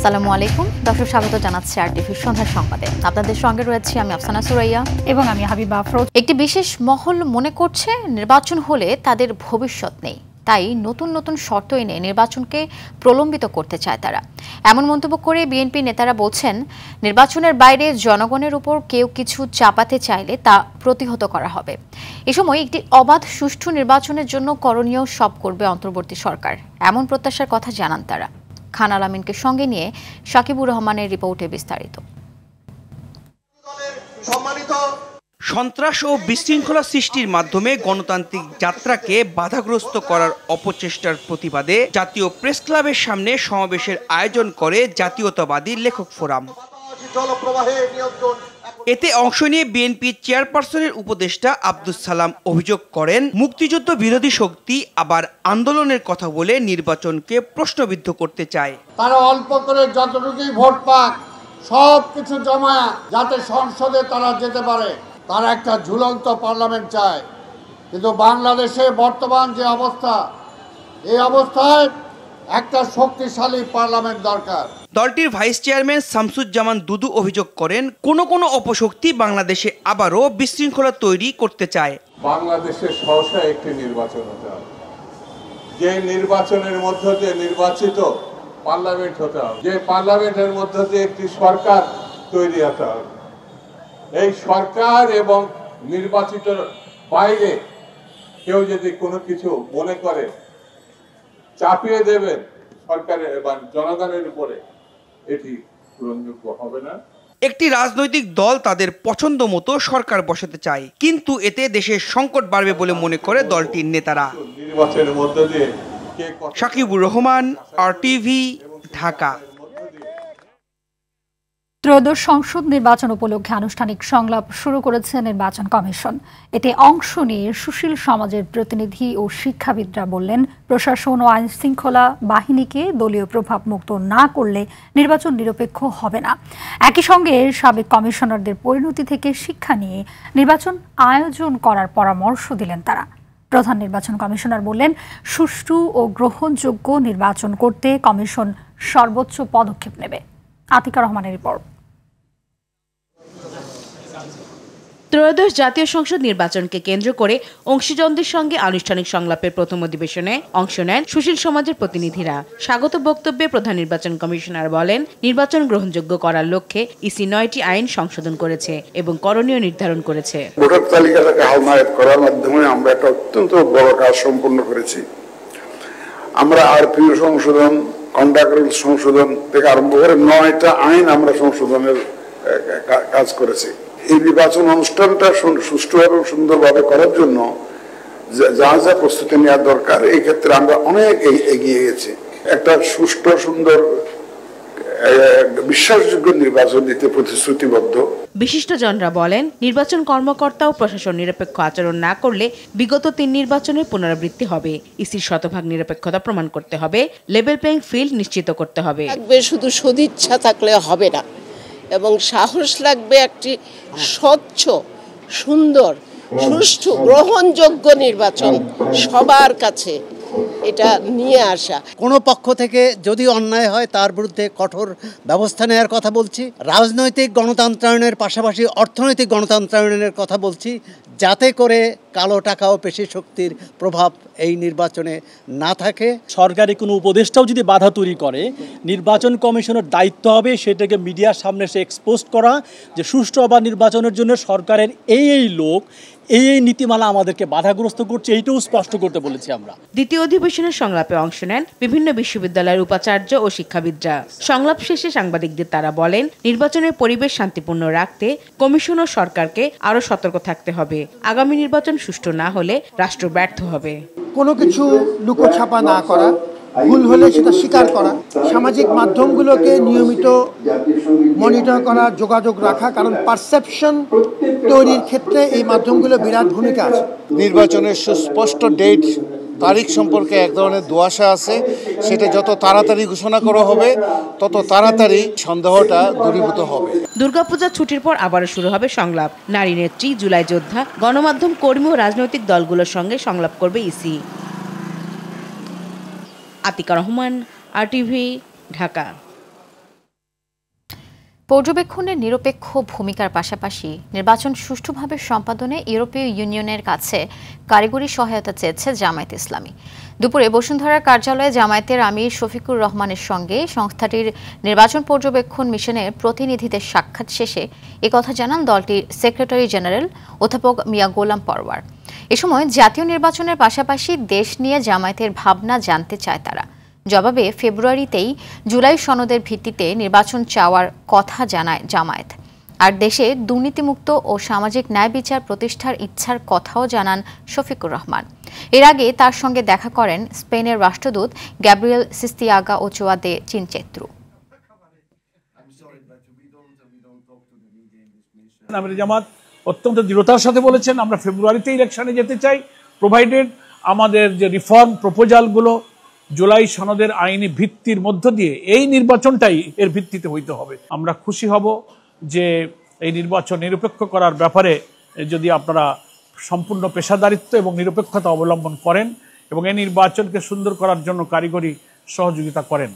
আসসালামু আলাইকুম দর্শক, স্বাগত জানাচ্ছি আরটিভির সন্ধ্যার সংবাদে। আপনাদের সঙ্গে রয়েছে আমি আফসানা সুরাইয়া এবং আমি হাবিবা আফরোজ। একটি বিশেষ মহল মনে করছে নির্বাচন হলে তাদের ভবিষ্যৎ নেই, তাই নতুন নতুন শর্ত এনে নির্বাচনকে প্রলম্বিত করতে চায় তারা। এমন মন্তব্য করে বিএনপি নেতারা বলছেন, নির্বাচনের বাইরে জনগণের উপর কেউ কিছু চাপাতে চাইলে তা প্রতিহত করা হবে। এ সময় একটি অবাধ সুষ্ঠু নির্বাচনের জন্য করণীয় সব করবে অন্তর্বর্তী সরকার, এমন প্রত্যাশার কথা জানান তারা। খান আলামিনকে সঙ্গে নিয়ে শাকিবুর রহমানের রিপোর্টে বিস্তারিত। সন্ত্রাস ও বিশৃঙ্খলা সৃষ্টির মাধ্যমে গণতান্ত্রিক যাত্রাকে বাধাগ্রস্ত করার অপচেষ্টার প্রতিবাদে জাতীয় প্রেস ক্লাবের সামনে সমাবেশের আয়োজন করে জাতীয়তাবাদী লেখক ফোরাম। এতে অংশ নিয়ে বিএনপি চেয়ারপারসনের উপদেষ্টা আব্দুস সালাম অভিযোগ করেন, মুক্তিযুদ্ধ বিরোধী শক্তি আবার আন্দোলনের কথা বলে নির্বাচনকে প্রশ্নবিদ্ধ করতে চায়। তারা অল্প করে যতটুকুই ভোট পাক সব কিছু জমা যাতে সংসদে তারা যেতে পারে, তারা একটা ঝুলন্ত পার্লামেন্ট চায়। কিন্তু বাংলাদেশে বর্তমান যে অবস্থা, এই অবস্থায় একটা শক্তিশালী পার্লামেন্ট দরকার। দলটির ভাইস চেয়ারম্যান শামসুজ্জামান দুদু অভিযোগ করেন, কোন অপশক্তি বাংলাদেশে আবারও বিশৃঙ্খলা তৈরি করতে চায়। বাংলাদেশে সহসা একটি নির্বাচন হতে হবে, যে নির্বাচনের মধ্য দিয়ে নির্বাচিত পার্লামেন্ট হতে হবে, যে পার্লামেন্টের মধ্য দিয়ে একটি সরকার তৈরি হতে হবে। এই সরকার এবং নির্বাচিত বাইরে কেউ যদি কোনো কিছু মনে করে চাপিয়ে দেবেন সরকারের এবং জনগণের উপরে, এটি গ্রহণযোগ্য হবে না। একটি রাজনৈতিক দল তাদের পছন্দ মতো সরকার বসাতে চায়, কিন্তু এতে দেশের সংকট বাড়বে বলে মনে করে দলটির নেতারা। নির্বাচনের মধ্য দিয়ে শাকিবুর রহমান, আরটিভি, ঢাকা। ত্রয়োদশ সংসদ নির্বাচন উপলক্ষে আনুষ্ঠানিক সংলাপ শুরু করেছে নির্বাচন কমিশন। এতে অংশ নিয়ে সুশীল সমাজের প্রতিনিধি ও শিক্ষাবিদরা বললেন, প্রশাসন ও আইন শৃঙ্খলা বাহিনীকে দলীয় প্রভাব মুক্ত না করলে নির্বাচন নিরপেক্ষ হবে না। একই সঙ্গে সাবেক কমিশনারদের পরিণতি থেকে শিক্ষা নিয়ে নির্বাচন আয়োজন করার পরামর্শ দিলেন তারা। প্রধান নির্বাচন কমিশনার বললেন, সুষ্ঠু ও গ্রহণযোগ্য নির্বাচন করতে কমিশন সর্বোচ্চ পদক্ষেপ নেবে। আতিকা রহমানের রিপোর্ট। ত্রয়োদশ জাতীয় সংসদ নির্বাচনকে কেন্দ্র করে অংশীজনদের সঙ্গে আনুষ্ঠানিক সংলাপের প্রথম অধিবেশনে অংশ নেন সুশীল সমাজের প্রতিনিধিরা। স্বাগত বক্তব্যে প্রধান নির্বাচন কমিশনার বলেন, নির্বাচন গ্রহণযোগ্য করার লক্ষ্যে ইসি 9টি আইন সংশোধন করেছে এবং করণীয় নির্ধারণ করেছে। ভোটার তালিকাটাকে হালনাগাদ করার মাধ্যমে আমরা একটা অত্যন্ত বড় কাজ সম্পন্ন করেছি। আমরা আরপিও সংশোধন, কন্ডাক্ট রুলস সংশোধন থেকে আরম্ভ করে 9টা আইন আমরা সংশোধনের কাজ করেছি। এই নির্বাচন অনুষ্ঠানটা সুষ্ঠু এবং সুন্দরভাবে করার জন্য যা যা প্রস্তুতি নেওয়ার দরকার, এই ক্ষেত্রে আমরা অনেক এগিয়ে গেছি। একটা সুষ্ঠু, সুন্দর, বিশ্বাসযোগ্য নির্বাচন দিতে প্রতিশ্রুতিবদ্ধ। বিশিষ্টজনরা বলেন, নির্বাচন কর্মকর্তা ও প্রশাসন নিরপেক্ষ আচরণ না করলে বিগত 3 নির্বাচনের পুনরাবৃত্তি হবে। ইসির শতভাগ নিরপেক্ষতা প্রমাণ করতে হবে, লেভেল প্লেইং ফিল্ড নিশ্চিত করতে হবে। শুধু সদিচ্ছা থাকলে হবে না, এবং সাহস লাগবে একটি স্বচ্ছ, সুন্দর, সুষ্ঠু, গ্রহণযোগ্য নির্বাচন সবার কাছে এটা নিয়ে আসা। কোনো পক্ষ থেকে যদি অন্যায় হয় তার বিরুদ্ধে কঠোর ব্যবস্থা নেওয়ার কথা বলছি। রাজনৈতিক গণতন্ত্রায়নের পাশাপাশি অর্থনৈতিক গণতন্ত্রায়নের কথা বলছি, যাতে করে কালো টাকা ও পেশি শক্তির প্রভাব এই নির্বাচনে না থাকে। সরকারি কোনো উপদেষ্টাও যদি বাধা তৈরি করে, নির্বাচন কমিশনের দায়িত্ব হবে সেটাকে মিডিয়ার সামনে এসে এক্সপোজ করা, যে সুষ্ঠু অবাধ নির্বাচনের জন্য সরকারের এই লোক এই নীতিমালা আমাদেরকে বাধাগ্রস্ত করছে, এইটাও স্পষ্ট করতে বলেছি আমরা। দ্বিতীয় অধিবেশনের সংলাপে অংশ নেন বিভিন্ন বিশ্ববিদ্যালয়ের উপাচার্য ও শিক্ষাবিদরা। সংলাপ শেষে সাংবাদিকদের তারা বলেন, নির্বাচনের পরিবেশ শান্তিপূর্ণ রাখতে কমিশন ও সরকারকে আরও সতর্ক থাকতে হবে। আগামী নির্বাচন সুষ্ঠু না হলে রাষ্ট্র ব্যর্থ হবে। কোনো কিছু লুকোছাপা না করা, ভুল হলে সেটা স্বীকার করা, সামাজিক মাধ্যমগুলোকে নিয়মিত মনিটর করা, যোগাযোগ রাখা, কারণ পারসেপশন তৈরির ক্ষেত্রে এই মাধ্যমগুলো বিরাট ভূমিকা আছে। নির্বাচনের সুস্পষ্ট ডেট, তারিখ সম্পর্কে এক ধরনের দুয়াশা আছে, সেটা যত তাড়াতাড়ি ঘোষণা করা হবে তত তাড়াতাড়ি সন্দেহটা দূরীভূত হবে। দুর্গাপূজার ছুটির পর আবারও শুরু হবে সংলাপ। নারী নেত্রী, জুলাই যোদ্ধা, গণমাধ্যম কর্মী ও রাজনৈতিক দলগুলোর সঙ্গে সংলাপ করবে ইসি। আতিকা রহমান, আরটিভি, ঢাকা। পর্যবেক্ষণের নিরপেক্ষ ভূমিকার পাশাপাশি নির্বাচন সুষ্ঠুভাবে সম্পাদনে ইউরোপীয় ইউনিয়নের কাছে কারিগরি সহায়তা চেয়েছে জামায়াত ইসলামী। দুপুরে বসুন্ধরার কার্যালয়ে জামায়াতের আমির শফিকুর রহমানের সঙ্গে সংস্থাটির নির্বাচন পর্যবেক্ষণ মিশনের প্রতিনিধিদের সাক্ষাৎ শেষে একথা জানান দলটির সেক্রেটারি জেনারেল অধ্যাপক মিয়া গোলাম পরওয়ার। এ সময় জাতীয় নির্বাচনের পাশাপাশি দেশ নিয়ে জামায়াতের ভাবনা জানতে চায় তারা। জবাবে ফেব্রুয়ারিতেই জুলাই সনদের ভিত্তিতে নির্বাচন চাওয়ার কথা জানায় জামায়াত। আর দেশে দুর্নীতিমুক্ত ও সামাজিক ন্যায় বিচার প্রতিষ্ঠার ইচ্ছার কথাও জানান শফিকুর রহমান। এর আগে তার সঙ্গে দেখা করেন স্পেনের রাষ্ট্রদূত গ্যাব্রিয়েল সিস্তিয়াগা ওচোয়া দে চিনচেত্রু। জামাত অত্যন্ত দৃঢ়তার সাথে বলেছেন আমরা ফেব্রুয়ারিতে ইলেকশনে যেতে চাই, প্রোভাইডেড আমাদের যে রিফর্ম প্রপোজালগুলো জুলাই সনদের আইনি ভিত্তির মধ্য দিয়ে এই নির্বাচনটাই এর ভিত্তিতে হইতে হবে। আমরা খুশি হব যে এই নির্বাচন নিরপেক্ষ করার ব্যাপারে যদি আপনারা সম্পূর্ণ পেশাদারিত্ব এবং নিরপেক্ষতা অবলম্বন করেন এবং এই নির্বাচনকে সুন্দর করার জন্য কারিগরি সহযোগিতা করেন।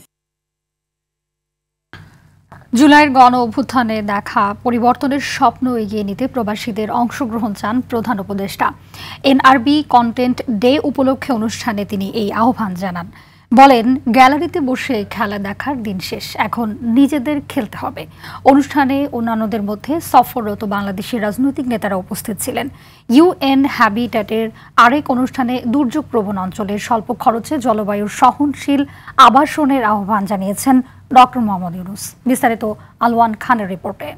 জুলাইয়ের গণ অভ্যুত্থানে দেখা পরিবর্তনের স্বপ্ন এগিয়ে নিতে প্রবাসীদের অংশগ্রহণ চান প্রধান উপদেষ্টা। এনআরবি কন্টেন্ট ডে উপলক্ষে অনুষ্ঠানে তিনি এই আহ্বান জানান। বলেন, গ্যালারিতে বসে খেলা দেখার দিন শেষ, এখন নিজেদের খেলতে হবে। অনুষ্ঠানে অন্যান্যদের মধ্যে সফররত বাংলাদেশি রাজনৈতিক নেতারা উপস্থিত ছিলেন। ইউএন হ্যাবিট্যাটের আরেক অনুষ্ঠানে দুর্যোগ প্রবণ অঞ্চলের স্বল্প খরচে জলবায়ু সহনশীল আবাসনের আহ্বান জানিয়েছেন ডক্টর মোহাম্মদ ইউনূস। বিস্তারিত আলওয়ান খানের রিপোর্টে।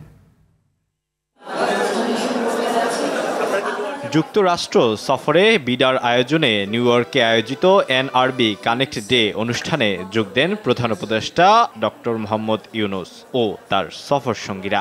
যুক্তরাষ্ট্র সফরে বিডার আয়োজনে নিউ ইয়র্কে আয়োজিত এনআরবি কানেক্ট ডে অনুষ্ঠানে যোগ দেন প্রধান উপদেষ্টা ডক্টর মোহাম্মদ ইউনূস ও তার সফর সঙ্গীরা।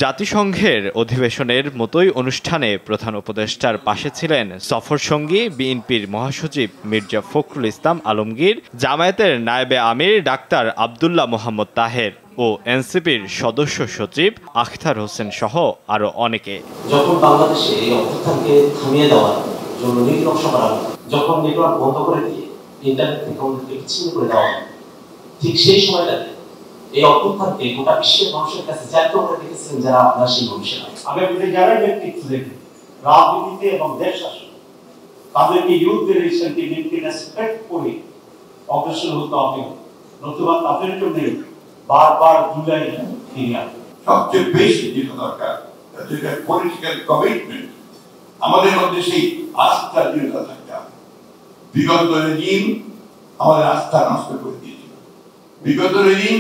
জাতিসংঘের অধিবেশনের মতোই অনুষ্ঠানে প্রধান উপদেষ্টার পাশে ছিলেন সফর সঙ্গী বিএনপির মহাসচিব মির্জা ফখরুল ইসলাম আলমগীর, জামায়াতের নায়েবে আমির ডাক্তার আব্দুল্লাহ মোহাম্মদ তাহের ও এনসিপির সদস্য সচিব আখতার হোসেন সহ আরো অনেকে। যখন বাংলাদেশে এই অভ্যুত্থানকে থামিয়ে দেওয়ার জন্য নীতি নকশা করা হয়, যখন নেটওয়ার্ক বন্ধ করে দিয়ে ইন্টারনেট থেকে আমাদেরকে বিচ্ছিন্ন করে দেওয়া হয়, ঠিক সেই সময়টাতে এই অভ্যুত্থানকে গোটা বিশ্বের মানুষের কাছে চ্যালেঞ্জ করে রেখেছিলেন যারা আপনার সেই মানুষেরা। আগামীতে যারা নেতৃত্ব দেবে রাজনীতিতে এবং দেশ শাসন, তাদেরকে ইউথ জেনারেশনকে রেসপেক্ট করে অগ্রসর হতে হবে, নতুবা তাদের জন্য বারবার জুলাই ফিরে আসবে। সবচেয়ে বেশি যেটা দরকার পলিটিক্যাল কমিটমেন্ট, আমাদের মধ্যে সেই আস্থার দৃঢ়তা থাকতে হবে। বিগত রেজিম আমাদের আস্থা নষ্ট করে দিয়েছিল, বিগত রেজিম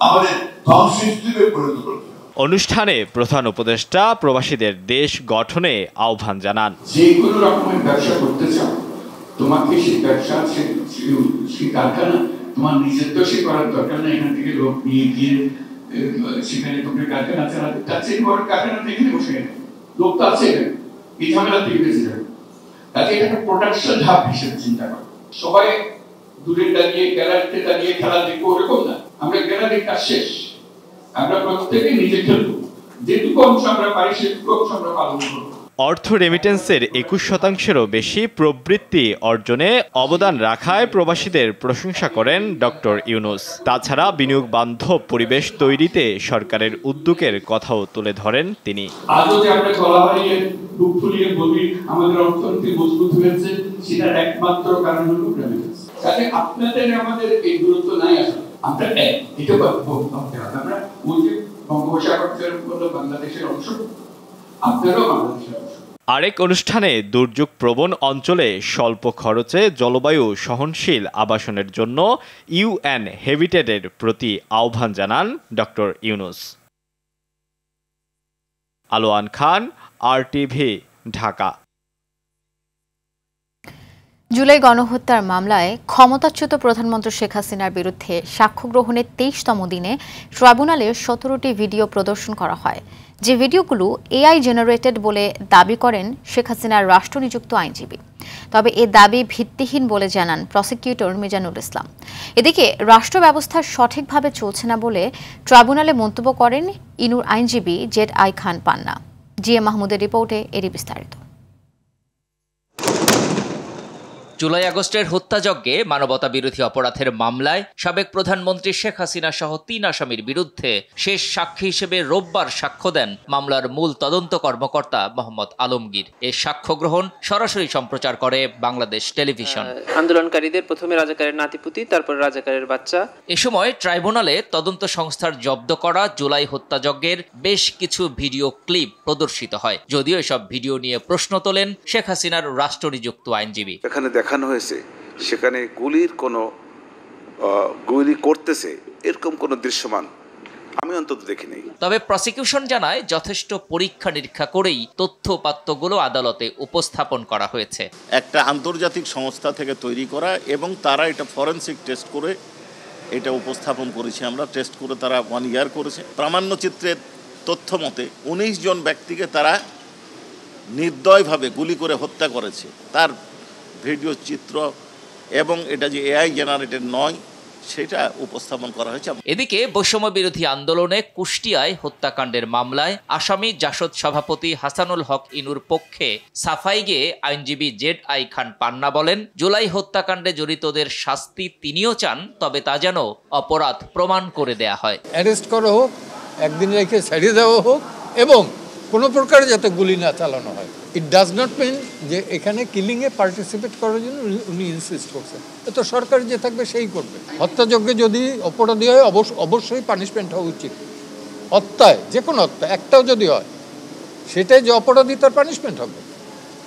আমাদের ধ্বংসস্তূপে পরিণত করেছিল। অনুষ্ঠানে প্রধান উপদেষ্টা প্রবাসীদের দেশ গঠনে আহ্বান জানান। যে কোনো রকমের ব্যবসা করতে চাও, তোমাকে সেই ব্যবসা সেই কারখানা তোমার নিজের তো সে করার দরকার না, এখান থেকে লোক নিয়ে গিয়ে সেখানে তোমরা কারখানা চালাতে, তার চেয়ে বড় কারখানা এখানে বসে লোক তো আছে, এই ঝামেলা থেকে বেঁচে যাবে। তাকে এটা একটা প্রোডাকশন ধাপ হিসেবে চিন্তা করো। সবাই দূরে দাঁড়িয়ে গ্যালারিতে দাঁড়িয়ে খেলা দেখবো ওরকম না, আমরা গ্যালারির কাজ শেষ, আমরা প্রত্যেকে নিজে খেলবো, যেটুকু অংশ আমরা পারি সেটুকু অংশ আমরা পালন করবো। অর্থ রেমিটেন্সের 21%-এরও বেশি প্রবৃত্তি অর্জনে অবদান রাখায় প্রবাসীদের প্রশংসা করেন ডক্টর ইউনূস। তাছাড়া বিনিয়োগ বান্ধব পরিবেশ তৈরিতে সরকারের উদ্যোগের কথাও তুলে ধরেন তিনি। আজও যে আমরা গলা বাড়িয়ে বুক ফুলিয়ে বলি আমাদের অর্থনীতি মজবুত হয়েছে, সেটার একমাত্র কারণ হলো রেমিটেন্স। তাহলে আপনাদের আমাদের এই দূরত্ব নাই, আসলে আমরা এটা আমরা ওই যে বঙ্গোপসাগর বাংলাদেশের অংশ, আপনারাও বাংলাদেশের অংশ। আরেক অনুষ্ঠানে দুর্যোগ প্রবণ অঞ্চলে স্বল্প খরচে জলবায়ু সহনশীল আবাসনের জন্য ইউএন হ্যাবিট্যাটের প্রতি আহ্বান জানান ডক্টর ইউনূস। আলোয়ান খান, আরটিভি, ঢাকা। জুলাই গণহত্যার মামলায় ক্ষমতাচ্যুত প্রধানমন্ত্রী শেখ হাসিনার বিরুদ্ধে সাক্ষ্য গ্রহণের 23তম দিনে ট্রাইব্যুনালে 17টি ভিডিও প্রদর্শন করা হয়, যে ভিডিওগুলো এআই জেনারেটেড বলে দাবি করেন শেখ হাসিনার রাষ্ট্রনিযুক্ত আইনজীবী। তবে এ দাবি ভিত্তিহীন বলে জানান প্রসিকিউটর মিজানুল ইসলাম। এদিকে রাষ্ট্র ব্যবস্থা সঠিকভাবে চলছে না বলে ট্রাইব্যুনালে মন্তব্য করেন ইনুর আইনজীবী জেড আই খান পান্না। জি এ মাহমুদের রিপোর্টে এরই বিস্তারিত। জুলাই আগস্টের হত্যাযজ্ঞে মানবতা বিরোধী অপরাধের মামলায় সাবেক প্রধানমন্ত্রী শেখ হাসিনা সহ ৩ আসামির বিরুদ্ধে শেষ সাক্ষী হিসেবে রোববার সাক্ষ্য দেন মামলার মূল তদন্ত কর্মকর্তা মোহাম্মদ আলমগীর। এ সাক্ষ্য গ্রহণ সরাসরি সম্প্রচার করে বাংলাদেশ টেলিভিশন। আন্দোলনকারীদের প্রথমে রাজাকারের নাতিপুতি, তারপর রাজাকারের বাচ্চা। এ সময় ট্রাইব্যুনালে তদন্ত সংস্থার জব্দ করা জুলাই হত্যাযজ্ঞের বেশ কিছু ভিডিও ক্লিপ প্রদর্শিত হয়। যদিও এসব ভিডিও নিয়ে প্রশ্ন তোলেন শেখ হাসিনার রাষ্ট্রনিযুক্ত আইনজীবী। এখানে দেখানো হয়েছে সেখানে গুলি করতেছে এরকম কোনো দৃশ্যমান আমি অন্তত দেখিনি। তবে প্রসিকিউশন জানায় যথেষ্ট পরীক্ষা নিরীক্ষা করেই তথ্যপাত্রগুলো আদালতে উপস্থাপন করা হয়েছে। একটা আন্তর্জাতিক সংস্থা থেকে তৈরি করা এবং তারা এটা ফরেনসিক টেস্ট করে এটা উপস্থাপন করেছে। আমরা টেস্ট করে তারা 1 ইয়ার করেছে। প্রামাণ্যচিত্রের তথ্য মতে 19 জন ব্যক্তিকে তারা নির্দয়ভাবে গুলি করে হত্যা করেছে। তার ভিডিও চিত্র এবং এটা যে এআই জেনারেটেড নয় সেটা উপস্থাপন করা হয়েছে। এদিকে বৈষম্য বিরোধী আন্দোলনে কুষ্টিয়ায় হত্যাকাণ্ডের মামলায় আসামি জাসদ সভাপতি হাসানুল হক ইনুর পক্ষে সাফাই গিয়ে আইনজীবী ZI খান পান্না বলেন, জুলাই হত্যাকাণ্ডে জড়িতদের শাস্তি তিনিও চান, তবে তা যেন অপরাধ প্রমাণ করে দেয়া হয়। অ্যারেস্ট করা হোক, একদিন রেখে ছাড়িয়ে দেওয়া হোক এবং কোনো প্রকার যাতে গুলি না চালানো হয়। ইট ডাজ নট মিন যে এখানে কিলিংয়ে পার্টিসিপেট করার জন্য উনি ইনসিস্ট করছেন। তো সরকার যে থাকবে সেই করবে। হত্যাযজ্ঞে যদি অপরাধী হয় অবশ্যই পানিশমেন্ট হওয়া উচিত। হত্যায় যে কোনো হত্যা একটাও যদি হয় সেটাই যে অপরাধী তার পানিশমেন্ট হবে,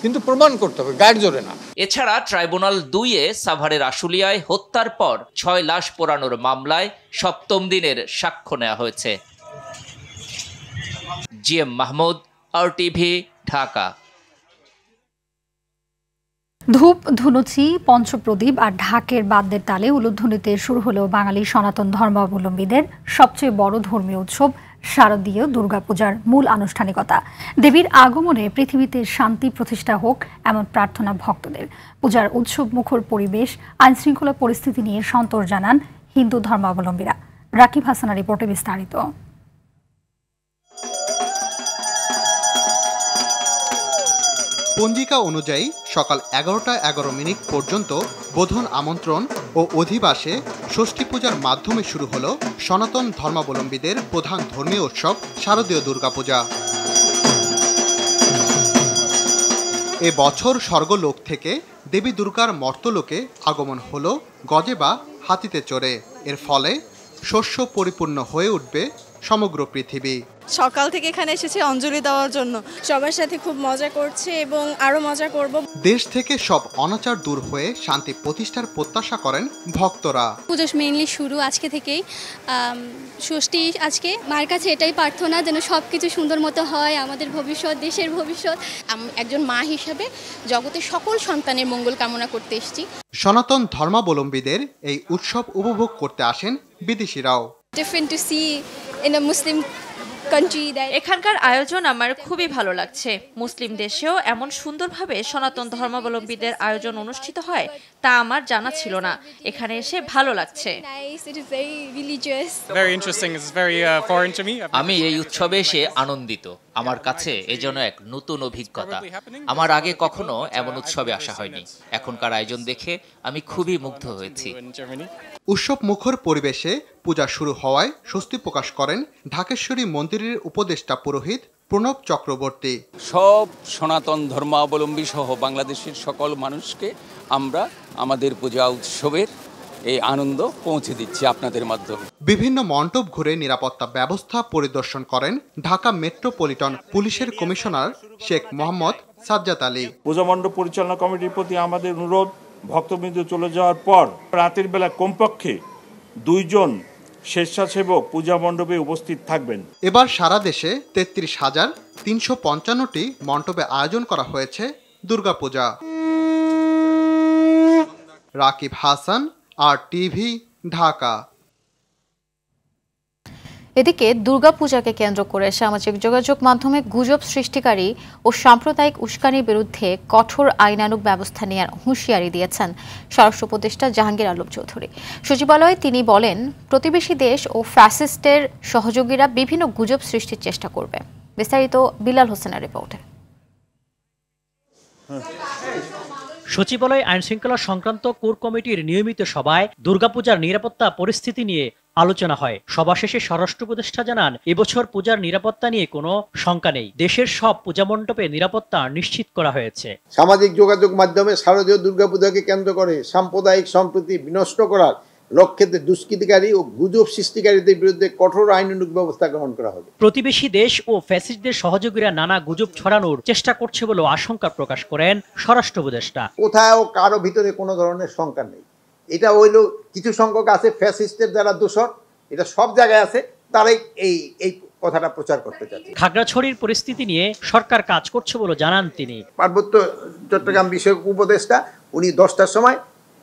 কিন্তু প্রমাণ করতে হবে, গায়ের জোরে না। এছাড়া ট্রাইব্যুনাল 2-এ সাভারের আশুলিয়ায় হত্যার পর 6 লাশ পোড়ানোর মামলায় 7ম দিনের সাক্ষ্য নেওয়া হয়েছে। GM Mahmud, RTV, Dhaka. ধূপ, ধুনুচি, পঞ্চপ্রদীপ আর ঢাকের বাদ্যের তালে উলুধ্বনিতে শুরু হলো বাঙালি সনাতন ধর্মাবলম্বীদের সবচেয়ে বড় ধর্মীয় উৎসব শারদীয় দুর্গাপূজার মূল আনুষ্ঠানিকতা। দেবীর আগমনে পৃথিবীতে শান্তি প্রতিষ্ঠা হোক এমন প্রার্থনা ভক্তদের। পূজার উৎসব মুখর পরিবেশ, আইনশৃঙ্খলা পরিস্থিতি নিয়ে সন্তোষ জানান হিন্দু ধর্মাবলম্বীরা। রাকিব হাসানের রিপোর্টে বিস্তারিত। পঞ্জিকা অনুযায়ী সকাল 11টা 11 মিনিট পর্যন্ত বোধন আমন্ত্রণ ও অধিবাসে ষষ্ঠী পূজার মাধ্যমে শুরু হলো সনাতন ধর্মাবলম্বীদের প্রধান ধর্মীয় উৎসব শারদীয় দুর্গাপূজা। এ বছর স্বর্গলোক থেকে দেবী দুর্গার মর্তলোকে আগমন হলো গজে বা হাতিতে চড়ে। এর ফলে শস্য পরিপূর্ণ হয়ে উঠবে সমগ্র পৃথিবী। সকাল থেকে এখানে এসেছি অঞ্জলি দেওয়ার জন্য। সবার সাথে খুব মজা করছে এবং আরো মজা করব। দেশ থেকে সব অনাচার দূর হয়ে শান্তি প্রতিষ্ঠার প্রত্যাশা করেন ভক্তরা। পুজো মেইনলি শুরু আজকে থেকেই, ষষ্ঠী আজকে। মার কাছে এটাই প্রার্থনা যেন সবকিছু সুন্দর মতো হয়, আমাদের ভবিষ্যৎ, দেশের ভবিষ্যৎ। একজন মা হিসেবে জগতের সকল সন্তানের মঙ্গল কামনা করতে এসেছি। সনাতন ধর্মাবলম্বীদের এই উৎসব উপভোগ করতে আসেন বিদেশিরাও। Different to see in a Muslim country. এখানকার আয়োজন আমার খুবই ভালো লাগছে। মুসলিম দেশেও এমন সুন্দরভাবে সনাতন ধর্মাবলম্বীদের আয়োজন অনুষ্ঠিত হয় তা আমার জানা ছিল না। এখানে এসে ভালো লাগছে। আমি এই উৎসবে এসে আনন্দিত। আমার কাছে এজন্য এক নতুন অভিজ্ঞতা। আমার আগে কখনো এমন উৎসবে আসা হয়নি। এখনকার আয়োজন দেখে আমি খুবই মুগ্ধ হয়েছি। উৎসব মুখর পরিবেশে পূজা শুরু হওয়ায় স্বস্তি প্রকাশ করেন ঢাকেশ্বরী মন্দিরের উপদেষ্টা পুরোহিত প্রণব চক্রবর্তী। সব সনাতন ধর্মাবলম্বী সহ বাংলাদেশের সকল মানুষকে আমরা আমাদের পূজা উৎসবের এই আনন্দ পৌঁছে দিচ্ছি আপনাদের মাধ্যমে। বিভিন্ন মণ্ডপ ঘুরে নিরাপত্তা ব্যবস্থা পরিদর্শন করেন ঢাকা মেট্রোপলিটন পুলিশের কমিশনার শেখ মোহাম্মদ সাজ্জাদ আলী। পূজা মণ্ডপ পরিচালনা কমিটির প্রতি আমাদের অনুরোধ, ভক্তবৃন্দ চলে যাওয়ার পর রাতের বেলা কমপক্ষে 2 জন স্বেচ্ছাসেবক পূজা মণ্ডপে উপস্থিত থাকবেন। এবার সারা দেশে 33,355টি মণ্ডপে আয়োজন করা হয়েছে দুর্গাপূজা। রাকিব হাসান, RTV, ঢাকা। এদিকে দুর্গাপূজাকে কেন্দ্র করে সামাজিক যোগাযোগ মাধ্যমে গুজব সৃষ্টিকারী ও সাম্প্রদায়িক উস্কানির বিরুদ্ধে কঠোর আইনানুগ ব্যবস্থা নেওয়ার হুঁশিয়ারি দিয়েছেন স্বরাষ্ট্র উপদেষ্টা জাহাঙ্গীর আলম চৌধুরী। সচিবালয়ে তিনি বলেন, প্রতিবেশী দেশ ও ফ্যাসিস্টের সহযোগীরা বিভিন্ন গুজব সৃষ্টির চেষ্টা করবে। বিস্তারিত বিলাল হোসেনের রিপোর্টে। সচিবালয় আইনশৃঙ্খলা সংক্রান্ত কোর কমিটির নিয়মিত সভায় দুর্গাপূজার নিরাপত্তা পরিস্থিতি নিয়ে আলোচনা হয়। সভা শেষে স্বরাষ্ট্র উপদেষ্টা জানান, এবছর পূজার নিরাপত্তা নিয়ে কোনো শঙ্কা নেই। দেশের সব পূজা মণ্ডপে নিরাপত্তা নিশ্চিত করা হয়েছে। সামাজিক যোগাযোগ মাধ্যমে শারদীয় দুর্গাপূজাকে কেন্দ্র করে সাম্প্রদায়িক সম্প্রীতি বিনষ্ট করার লক্ষ্যে দুষ্কৃতিকারী ও গুজব সৃষ্টিকারীদের বিরুদ্ধে কঠোর আইনানুগ ব্যবস্থা গ্রহণ করা হবে। প্রতিবেশী দেশ ও ফ্যাসিস্টদের সহযোগীরা নানা গুজব ছড়ানোর চেষ্টা করছে বলে আশঙ্কা প্রকাশ করেন স্বরাষ্ট্র উপদেষ্টা। কোথাও কারো ভিতরে কোনো ধরনের শঙ্কা নেই। এটা হইল কিছু সংখ্যক আছে ফ্যাসিস্টের যারা দোষর, এটা সব জায়গায় আছে, তারাই এই কথাটা প্রচার করতে চাচ্ছে। খাগড়াছড়ির পরিস্থিতি নিয়ে সরকার কাজ করছে বলে জানান তিনি। পার্বত্য চট্টগ্রাম বিষয়ক উপদেষ্টা উনি 10টার সময়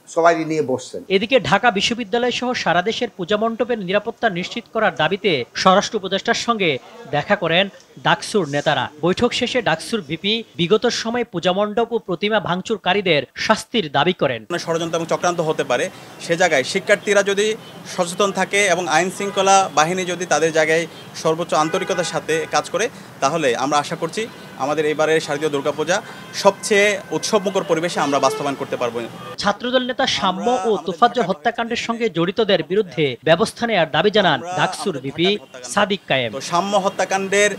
সবাই নিয়ে বসছেন। এদিকে ঢাকা বিশ্ববিদ্যালয় সহ সারা দেশের পূজা মণ্ডপের নিরাপত্তা নিশ্চিত করার দাবিতে স্বরাষ্ট্র উপদেষ্টার সঙ্গে দেখা করেন ডাকসুর নেতারা। বৈঠক শেষে ডাকসুর ভিপি বিগত সময়ে পূজা মণ্ডপ ও প্রতিমা ভাঙচুরকারীদের শাস্তির দাবি করেন। ষড়যন্ত্র এবং চক্রান্ত হতে পারে, সে জায়গায় শিক্ষার্থীরা যদি সচেতন থাকে এবং আইন শৃঙ্খলা বাহিনী যদি তাদের জায়গায় সর্বোচ্চ আন্তরিকতার সাথে কাজ করে, তাহলে আমরা আশা করছি আমাদের এবারের শারদীয় দুর্গাপূজা সবচেয়ে উৎসবমুখর পরিবেশে আমরা বাস্তবায়ন করতে পারবো। ছাত্রদল নেতা সাম্য ও তোফাজ্জল হত্যাকাণ্ডের সঙ্গে জড়িতদের বিরুদ্ধে ব্যবস্থা নেওয়ার দাবি জানান ডাকসুর ভিপি সাদিক কায়েম। সাম্য হত্যাকাণ্ডের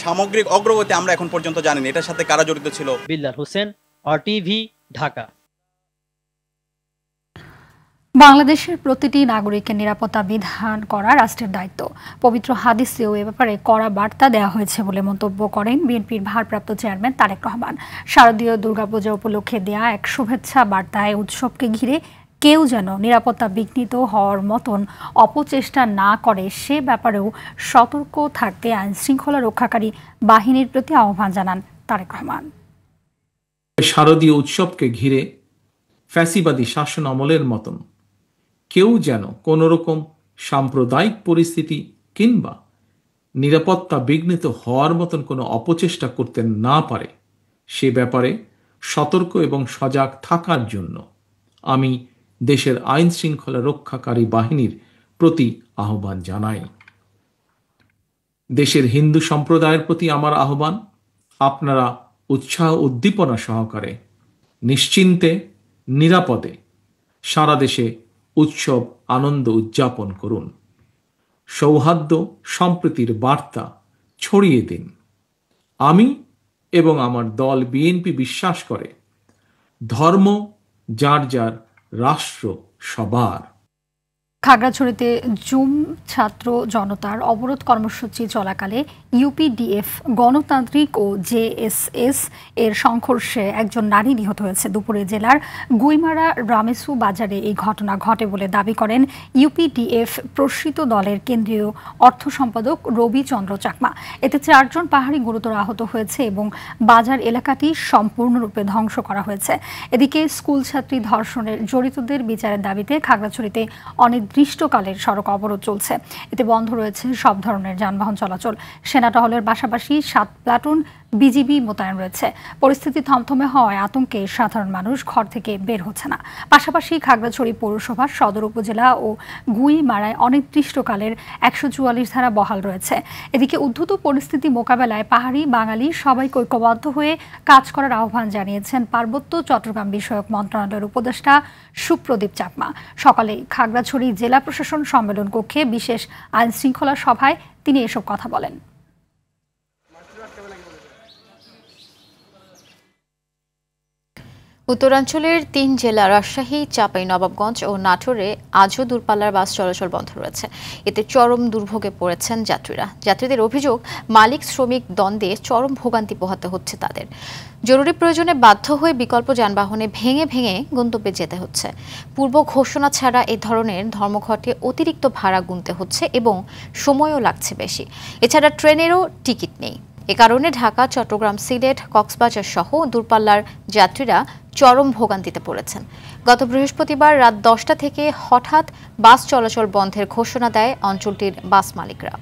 সামগ্রিক অগ্রগতি আমরা এখন পর্যন্ত জানিনি, এটার সাথে কারা জড়িত ছিল। বিল্লাল হোসেন, RTV, ঢাকা। বাংলাদেশের প্রতিটি নাগরিকের নিরাপত্তা বিধান করা রাষ্ট্রের দায়িত্ব। পবিত্র হাদিসেও এ ব্যাপারে কড়া বার্তা দেওয়া হয়েছে বলে মন্তব্য করেন বিএনপির ভারপ্রাপ্ত চেয়ারম্যান তারেক রহমান। শারদীয় দুর্গাপূজা উপলক্ষে দেয়া এক শুভেচ্ছা বার্তায় উৎসবকে ঘিরে কেউ যেন নিরাপত্তা বিঘ্নিত হওয়ার মতন অপচেষ্টা না করে সে ব্যাপারেও সতর্ক থাকতে আইন শৃঙ্খলা রক্ষাকারী বাহিনীর প্রতি আহ্বান জানান তারেক রহমান। শারদীয় উৎসবকে ঘিরে ফ্যাসিবাদী শাসন আমলের মতন কেউ যেন কোনোরকম সাম্প্রদায়িক পরিস্থিতি কিংবা নিরাপত্তা বিঘ্নিত হওয়ার মতন কোনো অপচেষ্টা করতে না পারে সে ব্যাপারে সতর্ক এবং সজাগ থাকার জন্য আমি দেশের আইন শৃঙ্খলা রক্ষাকারী বাহিনীর প্রতি আহ্বান জানাই। দেশের হিন্দু সম্প্রদায়ের প্রতি আমার আহ্বান, আপনারা উৎসাহ উদ্দীপনা সহকারে নিশ্চিন্তে নিরাপদে সারা দেশে উৎসব আনন্দ উদযাপন করুন। সৌহার্দ্য সম্প্রীতির বার্তা ছড়িয়ে দিন। আমি এবং আমার দল বিএনপি বিশ্বাস করে ধর্ম যার যার, রাষ্ট্র সবার। খাগড়াছড়িতে জুম ছাত্র জনতার অবরোধ কর্মসূচি চলাকালে ইউপিডিএফ গণতান্ত্রিক ও জেএসএস এর সংঘর্ষে একজন নারী নিহত হয়েছে। দুপুরে জেলার গুইমারা রামেসু বাজারে এই ঘটনা ঘটে বলে দাবি করেন ইউপিডিএফ প্রসৃত দলের কেন্দ্রীয় অর্থ সম্পাদক রবিচন্দ্র চাকমা। এতে 4 জন পাহাড়ি গুরুতর আহত হয়েছে এবং বাজার এলাকাটি সম্পূর্ণরূপে ধ্বংস করা হয়েছে। এদিকে স্কুল ছাত্রী ধর্ষণের জড়িতদের বিচারের দাবিতে খাগড়াছড়িতে অনির্দিষ্টকালের সড়ক অবরোধ চলছে। এতে বন্ধ রয়েছে সব ধরনের যানবাহন চলাচল। সেনা টহলের পাশাপাশি 7 প্লাটুন বিজিবি মোতায়েন রয়েছে। পরিস্থিতি থমথমে হওয়ায় আতঙ্কে সাধারণ মানুষ ঘর থেকে বের হচ্ছে না। পাশাপাশি খাগড়াছড়ি পৌরসভার সদর উপজেলা ও গুইমারায় অনির্দিষ্টকালের 144 ধারা বহাল রয়েছে। এদিকে উদ্ধত পরিস্থিতি মোকাবেলায় পাহাড়ি বাঙালি সবাইকে ঐক্যবদ্ধ হয়ে কাজ করার আহ্বান জানিয়েছেন পার্বত্য চট্টগ্রাম বিষয়ক মন্ত্রণালয়ের উপদেষ্টা সুপ্রদীপ চাকমা। সকালে খাগড়াছড়ি জেলা প্রশাসন সম্মেলন কক্ষে বিশেষ আইন শৃঙ্খলা সভায় তিনি এসব কথা বলেন। উত্তরাঞ্চলের 3 জেলা রাজশাহী, চাঁপাইনবাবগঞ্জ ও নাটোরে আজও দূরপাল্লার বাস চলাচল বন্ধ রয়েছে। এতে চরম দুর্ভোগে পড়েছেন যাত্রীরা। যাত্রীদের অভিযোগ, মালিক শ্রমিক দ্বন্দ্বে চরম ভোগান্তি পোহাতে হচ্ছে তাদের। জরুরি প্রয়োজনে বাধ্য হয়ে বিকল্প যানবাহনে ভেঙে ভেঙে গন্তব্যে যেতে হচ্ছে। পূর্ব ঘোষণা ছাড়া এ ধরনের ধর্মঘটে অতিরিক্ত ভাড়া গুনতে হচ্ছে এবং সময়ও লাগছে বেশি। এছাড়া ট্রেনেরও টিকিট নেই। এ কারণে ঢাকা, চট্টগ্রাম, সিলেট, কক্সবাজার সহ দূরপাল্লার যাত্রীরা চরম ভোগান্তিতে পড়েছেন। গত বৃহস্পতিবার রাত 10টা থেকে হঠাৎ বাস চলাচল বন্ধের ঘোষণা দেয় অঞ্চলটির বাস মালিকরা।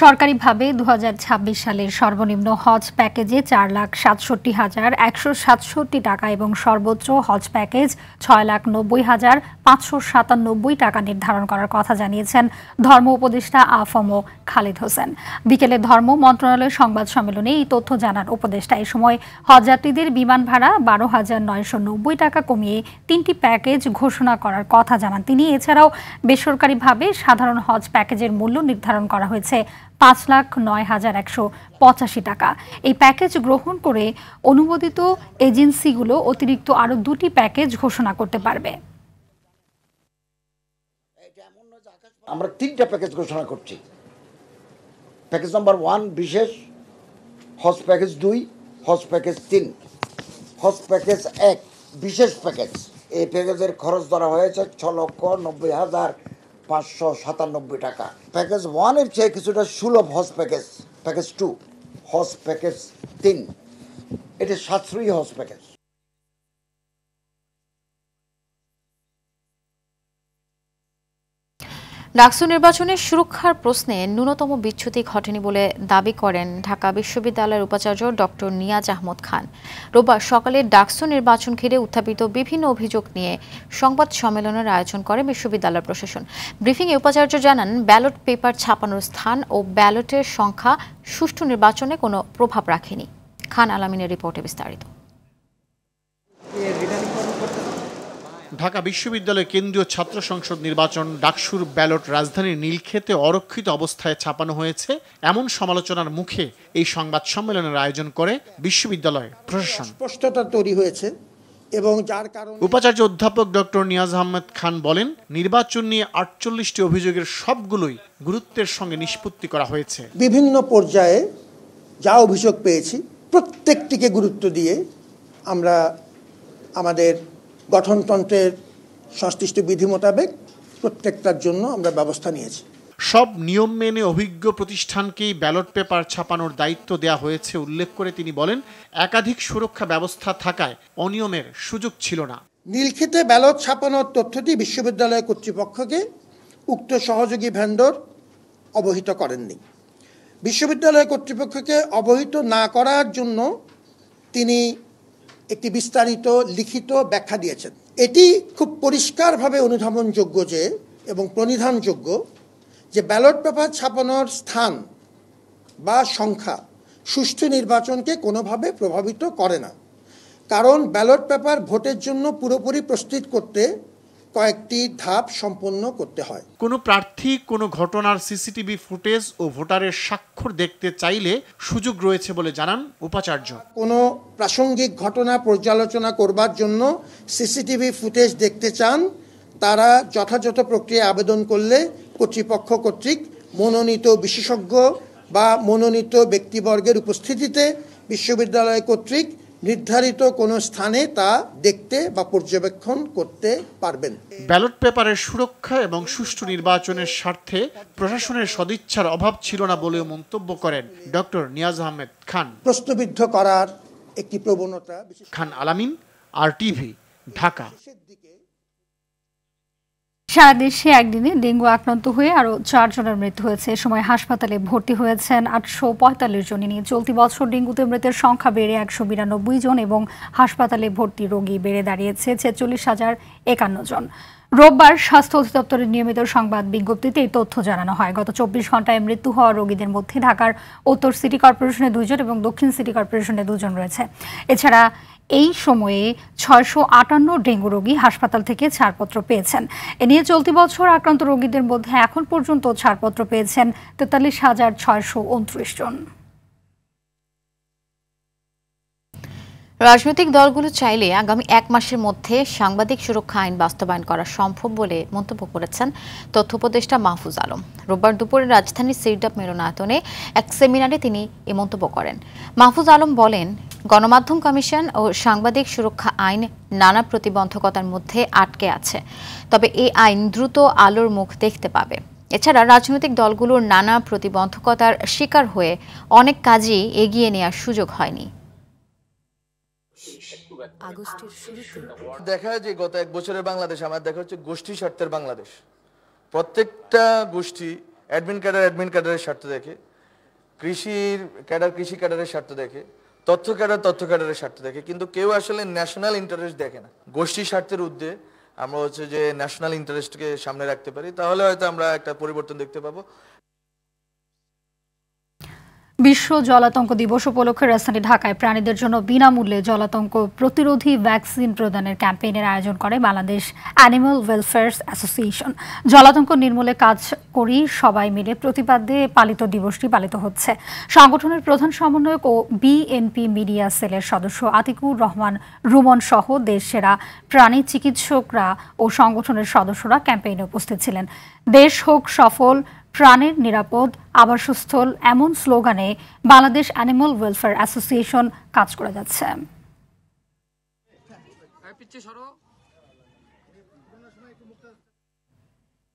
সরকারিভাবে ২০২৬ সালের সর্বনিম্ন হজ প্যাকেজে ৪,৬৭,১৬৭ টাকা এবং সর্বোচ্চ হজ প্যাকেজ ৬,৯০,৫৯৭ টাকা নির্ধারণ করার কথা জানিয়েছেন ধর্ম উপদেষ্টা আফম খালিদ হোসেন। বিকেলে ধর্ম মন্ত্রণালয়ের সংবাদ সম্মেলনে এই তথ্য জানান উপদেষ্টা। এ সময় হজযাত্রীদের বিমান ভাড়া ১২,৯৯০ টাকা কমিয়ে ৩টি প্যাকেজ ঘোষণা করার কথা জানান তিনি। এছাড়াও বেসরকারিভাবে সাধারণ হজ প্যাকেজের মূল্য নির্ধারণ করা হয়েছে ৫,০৯,১৮৫ টাকা। এই প্যাকেজ গ্রহণ করে অনুমোদিত এজেন্সিগুলো অতিরিক্ত আরও 2টি প্যাকেজ ঘোষণা করতে পারবে। আমরা 3টা প্যাকেজ ঘোষণা করছি। প্যাকেজ নাম্বার 1 বিশেষ, হজ প্যাকেজ 2, হজ প্যাকেজ 3, হজ প্যাকেজ 1 বিশেষ প্যাকেজ। এই প্যাকেজের খরচ ধরা হয়েছে 6,90,597 টাকা। প্যাকেজ 1-এর চেয়ে কিছুটা সুলভ হজ প্যাকেজ, প্যাকেজ 2, হজ প্যাকেজ 3, এটি সাশ্রয়ী হজ প্যাকেজ। ডাকসু নির্বাচনের সুরক্ষার প্রশ্নে ন্যূনতম বিচ্যুতি ঘটেনি বলে দাবি করেন ঢাকা বিশ্ববিদ্যালয়ের উপাচার্য ডক্টর নিয়াজ আহমদ খান। রোববার সকালে ডাকসু নির্বাচন ঘিরে উত্থাপিত বিভিন্ন অভিযোগ নিয়ে সংবাদ সম্মেলনের আয়োজন করে বিশ্ববিদ্যালয় প্রশাসন। ব্রিফিংয়ে উপাচার্য জানান, ব্যালট পেপার ছাপানোর স্থান ও ব্যালটের সংখ্যা সুষ্ঠু নির্বাচনে কোনো প্রভাব রাখেনি। খান আলামিনের রিপোর্টে বিস্তারিত। ঢাকা বিশ্ববিদ্যালয় কেন্দ্রীয় ছাত্র সংসদ নির্বাচন ডাকসুর ব্যালট রাজধানীর নীলক্ষেতে অরক্ষিত অবস্থায় ছাপানো হয়েছে এমন সমালোচনার মুখে এই সংবাদ সম্মেলনের আয়োজন করে বিশ্ববিদ্যালয় প্রশাসন। স্পষ্টতা তৈরি হয়েছে এবং যার কারণে উপাচার্য অধ্যাপক ডক্টর নিয়াজ আহমেদ খান বলেন, নির্বাচন নিয়ে 48টি অভিযোগের সবগুলোই গুরুত্বের সঙ্গে নিষ্পত্তি করা হয়েছে। বিভিন্ন পর্যায়ে যা অভিযোগ পেয়েছি প্রত্যেকটিকে গুরুত্ব দিয়ে আমরা আমাদের গঠনতন্ত্রের সংশ্লিষ্ট বিধি মোতাবেক প্রত্যেকটার জন্য আমরা ব্যবস্থা নিয়েছি। সব নিয়ম মেনে অভিজ্ঞ প্রতিষ্ঠানকেই ব্যালট পেপার ছাপানোর দায়িত্ব দেওয়া হয়েছে উল্লেখ করে তিনি বলেন, একাধিক সুরক্ষা ব্যবস্থা থাকায় অনিয়মের সুযোগ ছিল না। নীলক্ষেতে ব্যালট ছাপানোর তথ্যটি বিশ্ববিদ্যালয় কর্তৃপক্ষকে উক্ত সহযোগী ভেন্ডর অবহিত করেননি। বিশ্ববিদ্যালয় কর্তৃপক্ষকে অবহিত না করার জন্য তিনি একটি বিস্তারিত লিখিত ব্যাখ্যা দিয়েছেন। এটি খুব পরিষ্কারভাবে অনুধাবনযোগ্য এবং প্রণিধানযোগ্য যে ব্যালট পেপার ছাপানোর স্থান বা সংখ্যা সুষ্ঠু নির্বাচনকে কোনোভাবে প্রভাবিত করে না। কারণ ব্যালট পেপার ভোটের জন্য পুরোপুরি প্রস্তুত করতে কয়েকটি ধাপ সম্পন্ন করতে হয়। কোনো প্রার্থী কোনো ঘটনার সিসিটিভি ফুটেজ ও ভোটারের স্বাক্ষর দেখতে চাইলে সুযোগ রয়েছে বলে জানান উপাচার্য। কোনো প্রাসঙ্গিক ঘটনা পর্যালোচনা করবার জন্য সিসিটিভি ফুটেজ দেখতে চান, তারা যথাযথ প্রক্রিয়া আবেদন করলে কর্তৃপক্ষ কর্তৃক মনোনীত বিশেষজ্ঞ বা মনোনীত ব্যক্তিবর্গের উপস্থিতিতে বিশ্ববিদ্যালয় কর্তৃক নির্ধারিত কোনো স্থানে তা দেখতে বা পর্যবেক্ষণ করতে পারবেন। ব্যালট পেপারের সুরক্ষা এবং সুষ্ঠু নির্বাচনের স্বার্থে প্রশাসনের সদিচ্ছার অভাব ছিল না বলেও মন্তব্য করেন ডক্টর নিয়াজ আহমেদ খান। প্রশ্নবিদ্ধ করার একটি প্রবণতা। খান আলামিন, RTV, ঢাকা। সারা দেশে একদিনে ডেঙ্গু আক্রান্ত হয়ে আরও 4 জনের মৃত্যু হয়েছে। এ সময় হাসপাতালে ভর্তি হয়েছেন 845 জন। নিয়ে চলতি বছর ডেঙ্গুতে মৃতের সংখ্যা বেড়ে 192 জন এবং হাসপাতালে ভর্তি রোগী বেড়ে দাঁড়িয়েছে 46,051 জন। রোববার স্বাস্থ্য অধিদপ্তরের নিয়মিত সংবাদ বিজ্ঞপ্তিতে এই তথ্য জানানো হয়। গত 24 ঘন্টায় মৃত্যু হওয়া রোগীদের মধ্যে ঢাকার উত্তর সিটি কর্পোরেশনে 2 জন এবং দক্ষিণ সিটি কর্পোরেশনে 2 জন রয়েছে। এছাড়া এই সময়ে 658 ডেঙ্গু রোগী হাসপাতাল থেকে ছাড়পত্র পেয়েছেন। এ নিয়ে চলতি বছর আক্রান্ত রোগীদের মধ্যে এখন পর্যন্ত ছাড়পত্র পেয়েছেন 43,629 জন। রাজনৈতিক দলগুলো চাইলে আগামী 1 মাসের মধ্যে সাংবাদিক সুরক্ষা আইন বাস্তবায়ন করা সম্ভব বলে মন্তব্য করেছেন তথ্য উপদেষ্টা মাহফুজ আলম। রোববার দুপুরে রাজধানীর সিরডাপ মিলনায়তনে এক সেমিনারে তিনি এই মন্তব্য করেন। মাহফুজ আলম বলেন, গণমাধ্যম কমিশন ও সাংবাদিক সুরক্ষা আইন নানা প্রতিবন্ধকতার মধ্যে আটকে আছে, তবে এই আইন দ্রুত আলোর মুখ দেখতে পাবে। এছাড়া রাজনৈতিক দলগুলোর নানা প্রতিবন্ধকতার শিকার হয়ে অনেক কাজই এগিয়ে নেওয়ার সুযোগ হয়নি। দেখা যে গত 1 বছরের বাংলাদেশ আমার দেখা হচ্ছে গোষ্ঠী স্বার্থের বাংলাদেশ। প্রত্যেকটা গোষ্ঠী অ্যাডমিন ক্যাডারের স্বার্থ দেখে, কৃষির ক্যাডার কৃষি ক্যাডারের স্বার্থ দেখে, তথ্য ক্যাডারের স্বার্থ দেখে, কিন্তু কেউ আসলে ন্যাশনাল ইন্টারেস্ট দেখে না। গোষ্ঠী স্বার্থের ঊর্ধ্বে আমরা হচ্ছে যে ন্যাশনাল ইন্টারেস্টকে সামনে রাখতে পারি, তাহলে হয়তো আমরা একটা পরিবর্তন দেখতে পাবো। বিশ্ব জলাতঙ্ক দিবস উপলক্ষে রাজধানী ঢাকায় প্রাণীদের জন্য বিনামূল্যে জলাতঙ্ক প্রতিরোধী ভ্যাকসিন প্রদানের ক্যাম্পেইনের আয়োজন করে বাংলাদেশ অ্যানিমাল ওয়েলফেয়ার অ্যাসোসিয়েশন। জলাতঙ্ক নির্মূলে কাজ করি সবাই মিলে প্রতিপাদ্যে পালিত দিবসটি পালিত হচ্ছে। সংগঠনের প্রধান সমন্বয়ক ও বিএনপি মিডিয়া সেলের সদস্য আতিকুর রহমান রুমন সহ দেশসেরা প্রাণী চিকিৎসকরা ও সংগঠনের সদস্যরা ক্যাম্পেইনে উপস্থিত ছিলেন। দেশ হোক সফল, প্রাণের নিরাপদ আবাসস্থল, এমন স্লোগানে বাংলাদেশ অ্যানিমাল ওয়েলফেয়ার অ্যাসোসিয়েশন কাজ করে যাচ্ছে।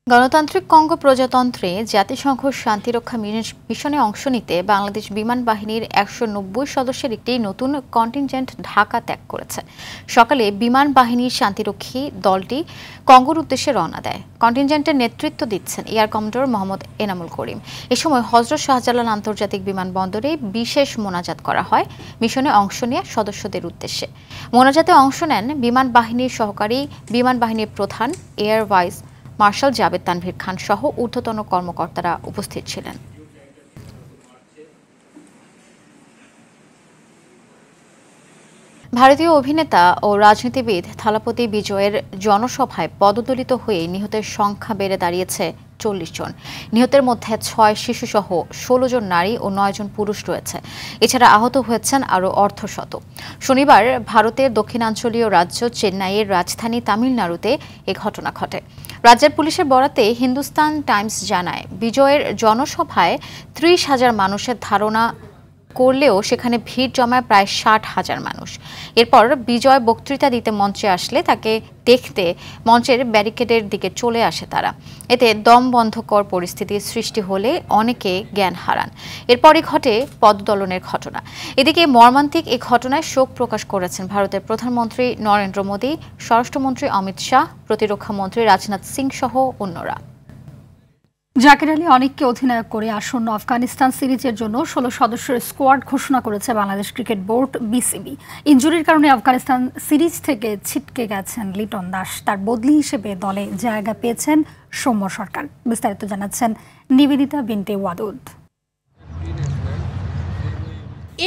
গণতান্ত্রিক কঙ্গো প্রজাতন্ত্রে জাতিসংঘ শান্তিরক্ষা মিশনে অংশ নিতে বাংলাদেশ বিমান বাহিনীর 190 সদস্যের একটি নতুন কন্টিনজেন্ট ঢাকা ত্যাগ করেছে। সকালে বিমান বাহিনীর শান্তিরক্ষী দলটি কঙ্গোর উদ্দেশ্যে রওনা দেয়। কন্টিনজেন্টের নেতৃত্ব দিচ্ছেন এয়ার কমান্ডার মোহাম্মদ এনামুল করিম। এ সময় হযরত শাহজালাল আন্তর্জাতিক বিমানবন্দরে বিশেষ মোনাজাত করা হয় মিশনে অংশ নেওয়া সদস্যদের উদ্দেশ্যে। মোনাজাতে অংশ নেন বিমান বাহিনীর সহকারী বিমান বাহিনীর প্রধান air vice marshal Javed Tanvir Khan সহ ঊর্ধ্বতন কর্মকর্তারা উপস্থিত ছিলেন। ভারতীয় অভিনেতা ও রাজনীতিবিদ থালাপতি বিজয়ের জনসভায় পদদলিত হয়ে নিহতের সংখ্যা বেড়ে দাঁড়িয়েছে 40 জন। নিহতের মধ্যে 6 শিশুসহ 16 জন নারী ও 9 জন পুরুষ রয়েছে। এছাড়া আহত হয়েছেন আরও অর্ধশত। শনিবার ভারতের দক্ষিণাঞ্চলীয় রাজ্য চেন্নাইয়ের রাজধানী তামিলনাড়ুতে এ ঘটনা ঘটে। রাজ্যের পুলিশের বরাতে হিন্দুস্তান টাইমস জানায়, বিজয়ের জনসভায় 30,000 মানুষের ধারণা করলেও সেখানে ভিড় জমায় প্রায় 60,000 মানুষ। এরপর বিজয় বক্তৃতা দিতে মঞ্চে আসলে তাকে দেখতে মঞ্চের ব্যারিকেডের দিকে চলে আসে তারা। এতে দম বন্ধকর পরিস্থিতির সৃষ্টি হলে অনেকে জ্ঞান হারান। এরপরই ঘটে পদদলনের ঘটনা। এদিকে মর্মান্তিক এই ঘটনায় শোক প্রকাশ করেছেন ভারতের প্রধানমন্ত্রী নরেন্দ্র মোদী, স্বরাষ্ট্রমন্ত্রী অমিত শাহ, প্রতিরক্ষা মন্ত্রী রাজনাথ সিং সহ অন্যরা। জাকির আলী অনেককে অধিনায়ক করে আসন্ন আফগানিস্তান সিরিজের জন্য 16 সদস্যের স্কোয়াড ঘোষণা করেছে বাংলাদেশ ক্রিকেট বোর্ড বিসিবি। ইনজুরির কারণে আফগানিস্তান সিরিজ থেকে ছিটকে গেছেন লিটন দাস। তার বদলি হিসেবে দলে জায়গা পেয়েছেন সৌম্য সরকার। বিস্তারিত জানাচ্ছেন নিবেদিতা বিনতে ওয়াদুদ।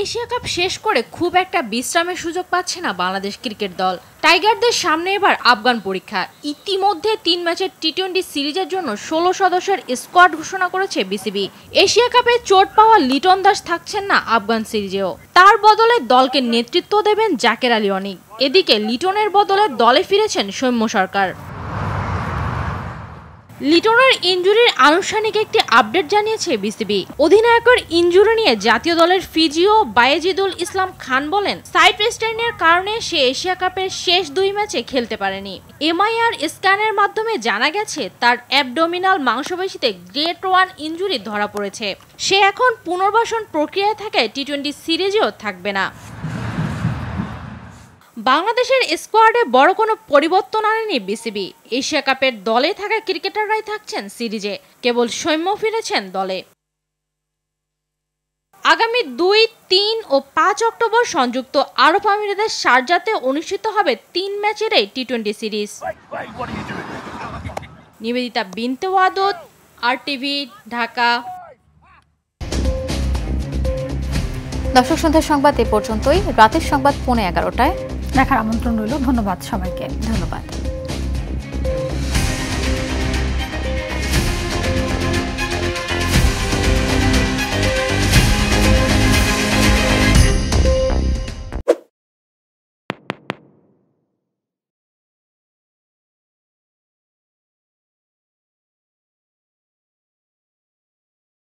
এশিয়া কাপ শেষ করে খুব একটা বিশ্রামের সুযোগ পাচ্ছে না বাংলাদেশ ক্রিকেট দল। টাইগারদের সামনে এবার আফগান পরীক্ষা। ইতিমধ্যে 3 ম্যাচের টি-20 সিরিজের জন্য 16 সদস্যের স্কোয়াড ঘোষণা করেছে বিসিবি। এশিয়া কাপে চোট পাওয়া লিটন দাস থাকছেন না আফগান সিরিজেও। তার বদলে দলকে নেতৃত্ব দেবেন জাকির আলী অনিক। এদিকে লিটনের বদলে দলে ফিরেছেন সৌম্য সরকার। লিটনের ইনজুরির আনুষ্ঠানিক একটি আপডেট জানিয়েছে বিসিবি। অধিনায়কের ইনজুরি নিয়ে জাতীয় দলের ফিজিও বায়েজিদুল ইসলাম খান বলেন, সাইড স্ট্রেইনের কারণে সে এশিয়া কাপের শেষ 2 ম্যাচে খেলতে পারেনি। এমআইআর স্ক্যানের মাধ্যমে জানা গেছে তার অ্যাবডোমিনাল মাংসপেশিতে গ্রেড 1 ইনজুরি ধরা পড়েছে। সে এখন পুনর্বাসন প্রক্রিয়ায় থাকায় টি-20 সিরিজেও থাকবে না। বাংলাদেশের স্কোয়াডে বড় কোনো পরিবর্তন আনেনি বিসিবি। এশিয়া কাপের দলে থাকা ক্রিকেটাররাই থাকছেন সিরিজে, কেবল সৌম্য ফিরেছেন দলে। আগামী 2, 3 ও 5 অক্টোবর সংযুক্ত আরব আমিরাতের শারজাতে অনুষ্ঠিত হবে 3 ম্যাচের এই টি-20 সিরিজ। নিবেদিতা বিনতে ওয়াদুদ, আরটিভি, ঢাকা। দর্শক সন্ধ্যার সংবাদ এ পর্যন্তই। রাতের সংবাদ 11:15টায় দেখার আমন্ত্রণ রইল। ধন্যবাদ সবাইকে। ধন্যবাদ।